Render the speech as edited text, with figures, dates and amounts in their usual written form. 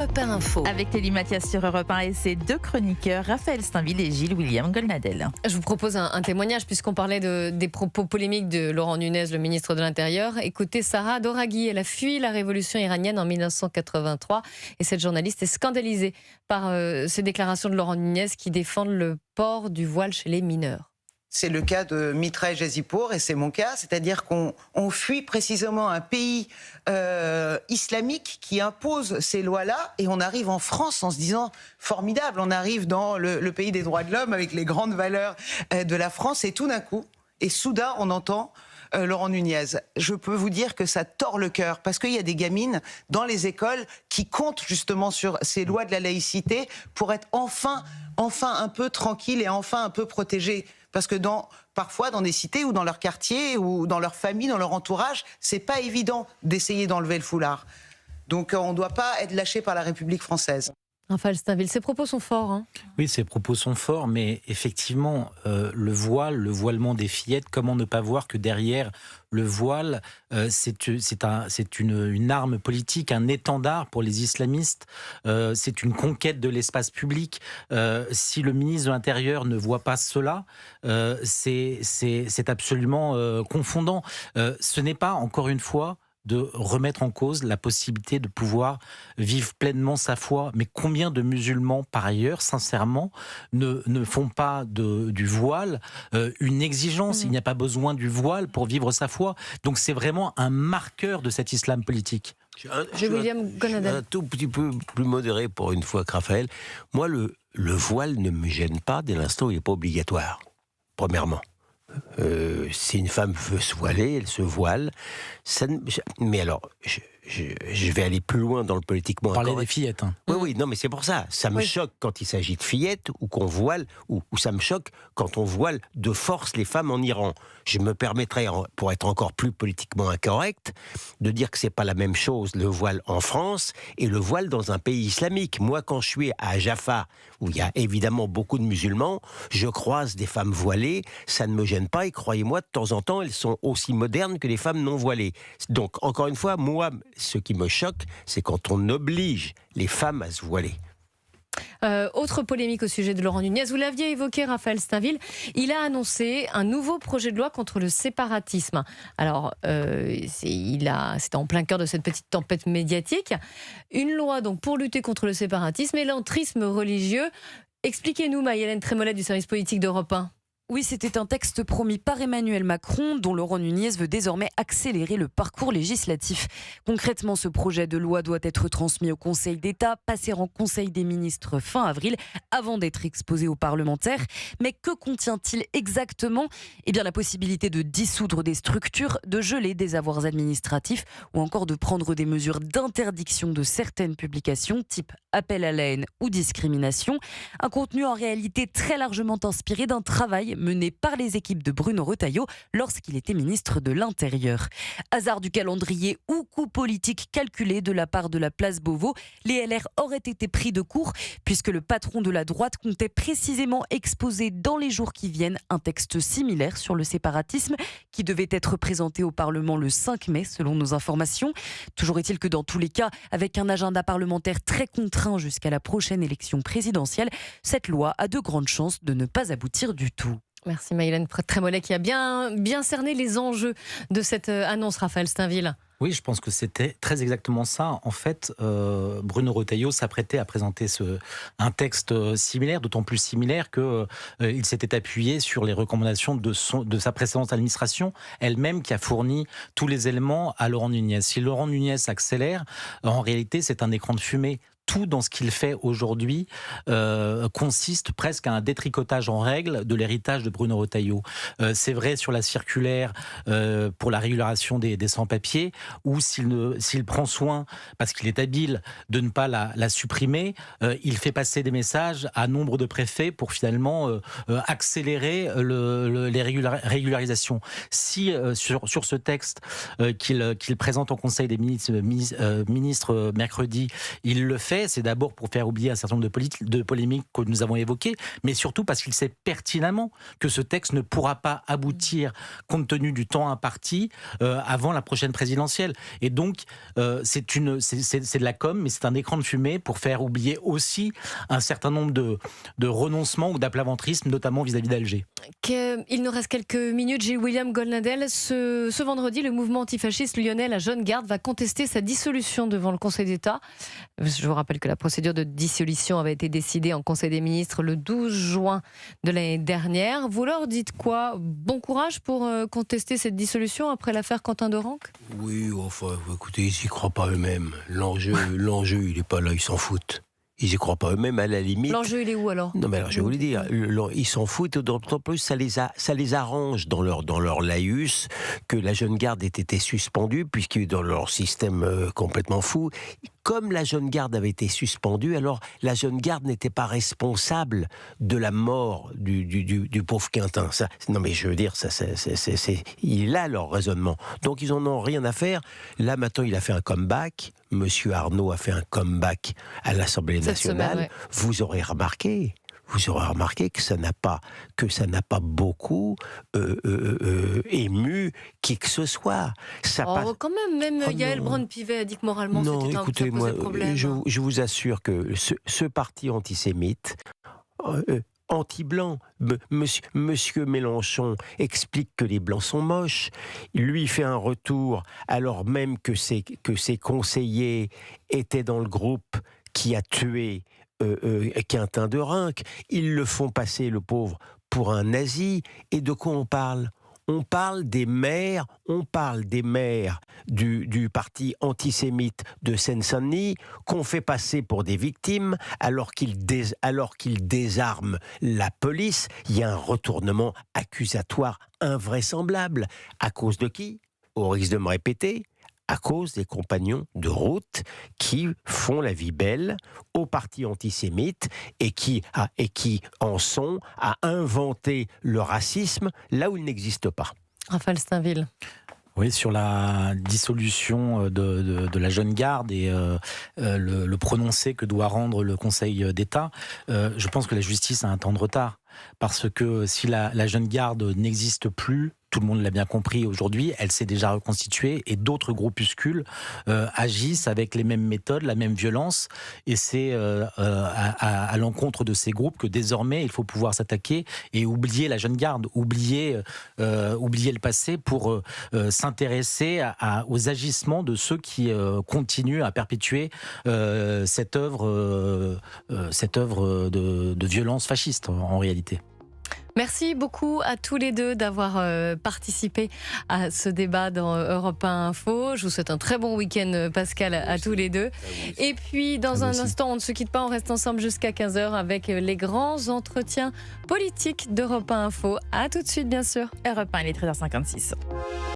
Europe 1 Info. Avec Lélie Mathias sur Europe 1 et ses deux chroniqueurs, Raphaël Steinville et Gilles William Golnadel. Je vous propose un témoignage puisqu'on parlait des propos polémiques de Laurent Nunez, le ministre de l'Intérieur. Écoutez Sarah Doraghi, elle a fui la révolution iranienne en 1983 et cette journaliste est scandalisée par ces déclarations de Laurent Nunez qui défendent le port du voile chez les mineurs. C'est le cas de Mitra et Jazipour, et c'est mon cas, c'est-à-dire qu'on fuit précisément un pays islamique qui impose ces lois-là, et on arrive en France en se disant formidable, on arrive dans le pays des droits de l'homme avec les grandes valeurs de la France, et tout d'un coup, et soudain, on entend Laurent Nunez. Je peux vous dire que ça tord le cœur, parce qu'il y a des gamines dans les écoles qui comptent justement sur ces lois de la laïcité pour être enfin un peu tranquilles et enfin un peu protégées. Parce que parfois dans des cités ou dans leur quartier ou dans leur famille, dans leur entourage, c'est pas évident d'essayer d'enlever le foulard. Donc on ne doit pas être lâché par la République française. Raphaël Steinville, ses propos sont forts. Hein. Oui, ses propos sont forts, mais effectivement, le voilement des fillettes, comment ne pas voir que derrière le voile, c'est une arme politique, un étendard pour les islamistes, c'est une conquête de l'espace public. Si le ministre de l'Intérieur ne voit pas cela, c'est absolument confondant. Ce n'est pas, encore une fois, de remettre en cause la possibilité de pouvoir vivre pleinement sa foi. Mais combien de musulmans, par ailleurs, sincèrement, ne font pas du voile une exigence? Il n'y a pas besoin du voile pour vivre sa foi. Donc c'est vraiment un marqueur de cet islam politique. Je suis un tout petit peu plus modéré pour une fois que Raphaël. Moi, le voile ne me gêne pas dès l'instant où il n'est pas obligatoire, premièrement. Si une femme veut se voiler, elle se voile. Mais alors, je vais aller plus loin dans le politiquement. Parler des fillettes. Hein. Oui, non, mais c'est pour ça. Ça me choque quand il s'agit de fillettes ou qu'on voile, ou ça me choque quand on voile de force les femmes en Iran. Je me permettrais, pour être encore plus politiquement incorrect, de dire que c'est pas la même chose le voile en France et le voile dans un pays islamique. Moi, quand je suis à Jaffa, où il y a évidemment beaucoup de musulmans, je croise des femmes voilées, ça ne me gêne pas, et croyez-moi, de temps en temps, elles sont aussi modernes que les femmes non voilées. Donc, encore une fois, moi, ce qui me choque, c'est quand on oblige les femmes à se voiler. Autre polémique au sujet de Laurent Nunez, vous l'aviez évoqué, Raphaël Steinville, il a annoncé un nouveau projet de loi contre le séparatisme. Alors, c'était en plein cœur de cette petite tempête médiatique. Une loi donc pour lutter contre le séparatisme et l'entrisme religieux. Expliquez-nous, Maï-Hélène Trémollet du service politique d'Europe 1. Oui, c'était un texte promis par Emmanuel Macron, dont Laurent Nunez veut désormais accélérer le parcours législatif. Concrètement, ce projet de loi doit être transmis au Conseil d'État, passer en Conseil des ministres fin avril, avant d'être exposé aux parlementaires. Mais que contient-il exactement ? Eh bien, la possibilité de dissoudre des structures, de geler des avoirs administratifs, ou encore de prendre des mesures d'interdiction de certaines publications, type appel à la haine ou discrimination. Un contenu en réalité très largement inspiré d'un travail mené par les équipes de Bruno Retailleau lorsqu'il était ministre de l'Intérieur. Hasard du calendrier ou coup politique calculé de la part de la place Beauvau, les LR auraient été pris de court puisque le patron de la droite comptait précisément exposer dans les jours qui viennent un texte similaire sur le séparatisme qui devait être présenté au Parlement le 5 mai selon nos informations. Toujours est-il que dans tous les cas, avec un agenda parlementaire très contraint jusqu'à la prochaine élection présidentielle, cette loi a de grandes chances de ne pas aboutir du tout. Merci Maïlène Trémollet qui a bien cerné les enjeux de cette annonce, Raphaël Steinville. Oui, je pense que c'était très exactement ça. En fait, Bruno Retailleau s'apprêtait à présenter un texte similaire, d'autant plus similaire qu'il s'était appuyé sur les recommandations de sa précédente administration, elle-même qui a fourni tous les éléments à Laurent Nunez. Si Laurent Nunez accélère, en réalité, c'est un écran de fumée. Tout dans ce qu'il fait aujourd'hui consiste presque à un détricotage en règle de l'héritage de Bruno Retailleau. C'est vrai sur la circulaire pour la régularisation des sans-papiers, où s'il prend soin, parce qu'il est habile, de ne pas la supprimer, il fait passer des messages à nombre de préfets pour finalement accélérer les régularisations. Si sur ce texte qu'il présente au Conseil des ministres mercredi, il le fait, fait, c'est d'abord pour faire oublier un certain nombre de polémiques que nous avons évoquées, mais surtout parce qu'il sait pertinemment que ce texte ne pourra pas aboutir, compte tenu du temps imparti, avant la prochaine présidentielle. Et donc, c'est de la com', mais c'est un écran de fumée pour faire oublier aussi un certain nombre de renoncements ou d'aplaventrisme, notamment vis-à-vis d'Alger. Il nous reste quelques minutes. Gilles William Goldnadel, ce vendredi, le mouvement antifasciste lyonnais, la Jeune Garde, va contester sa dissolution devant le Conseil d'État. Je vous rappelle que la procédure de dissolution avait été décidée en Conseil des ministres le 12 juin de l'année dernière. Vous leur dites quoi? Bon courage pour contester cette dissolution après l'affaire Quentin Dorenc? Oui, enfin, écoutez, ils n'y croient pas eux-mêmes. L'enjeu, il n'est pas là, ils s'en foutent. Ils n'y croient pas eux-mêmes, à la limite. L'enjeu, il est où alors? Non, mais alors, je vais vous le dire, ils s'en foutent, d'autant plus ça les arrange dans leur laïus que la Jeune Garde ait été suspendue, puisque dans leur système complètement fou, comme la Jeune Garde avait été suspendue, alors la Jeune Garde n'était pas responsable de la mort du pauvre Quentin. Non mais je veux dire, il est là leur raisonnement. Donc ils en ont rien à faire. Là maintenant, il a fait un comeback. Monsieur Arnaud a fait un comeback à l'Assemblée nationale. Semaine, ouais. Vous aurez remarqué que ça n'a pas beaucoup ému qui que ce soit. Quand même, Yaël Braun-Pivet a dit que moralement non, c'était écoutez, un posé problème. je vous assure que ce parti antisémite, anti-blanc, Monsieur Mélenchon explique que les blancs sont moches. Lui fait un retour alors même que ses conseillers étaient dans le groupe qui a tué Quentin Dorenc. Ils le font passer, le pauvre, pour un nazi. Et de quoi on parle ? On parle des maires du parti antisémite de Seine-Saint-Denis qu'on fait passer pour des victimes alors qu'ils désarment la police. Il y a un retournement accusatoire invraisemblable. À cause de qui ? Au risque de me répéter, à cause des compagnons de route qui font la vie belle au parti antisémite et qui en sont à inventer le racisme là où il n'existe pas. Raphaël Steinville. Oui, sur la dissolution de la Jeune Garde et le prononcé que doit rendre le Conseil d'État, je pense que la justice a un temps de retard. Parce que si la Jeune Garde n'existe plus, tout le monde l'a bien compris aujourd'hui, elle s'est déjà reconstituée et d'autres groupuscules agissent avec les mêmes méthodes, la même violence. Et c'est à l'encontre de ces groupes que désormais il faut pouvoir s'attaquer et oublier la Jeune Garde, oublier le passé pour s'intéresser aux agissements de ceux qui continuent à perpétuer cette œuvre de violence fasciste en réalité. Merci beaucoup à tous les deux d'avoir participé à ce débat dans Europe 1 Info. Je vous souhaite un très bon week-end, Pascal, à tous les deux. Et puis, dans un instant, on ne se quitte pas, on reste ensemble jusqu'à 15h avec les grands entretiens politiques d'Europe 1 Info. À tout de suite, bien sûr. Europe 1, il est 13h56.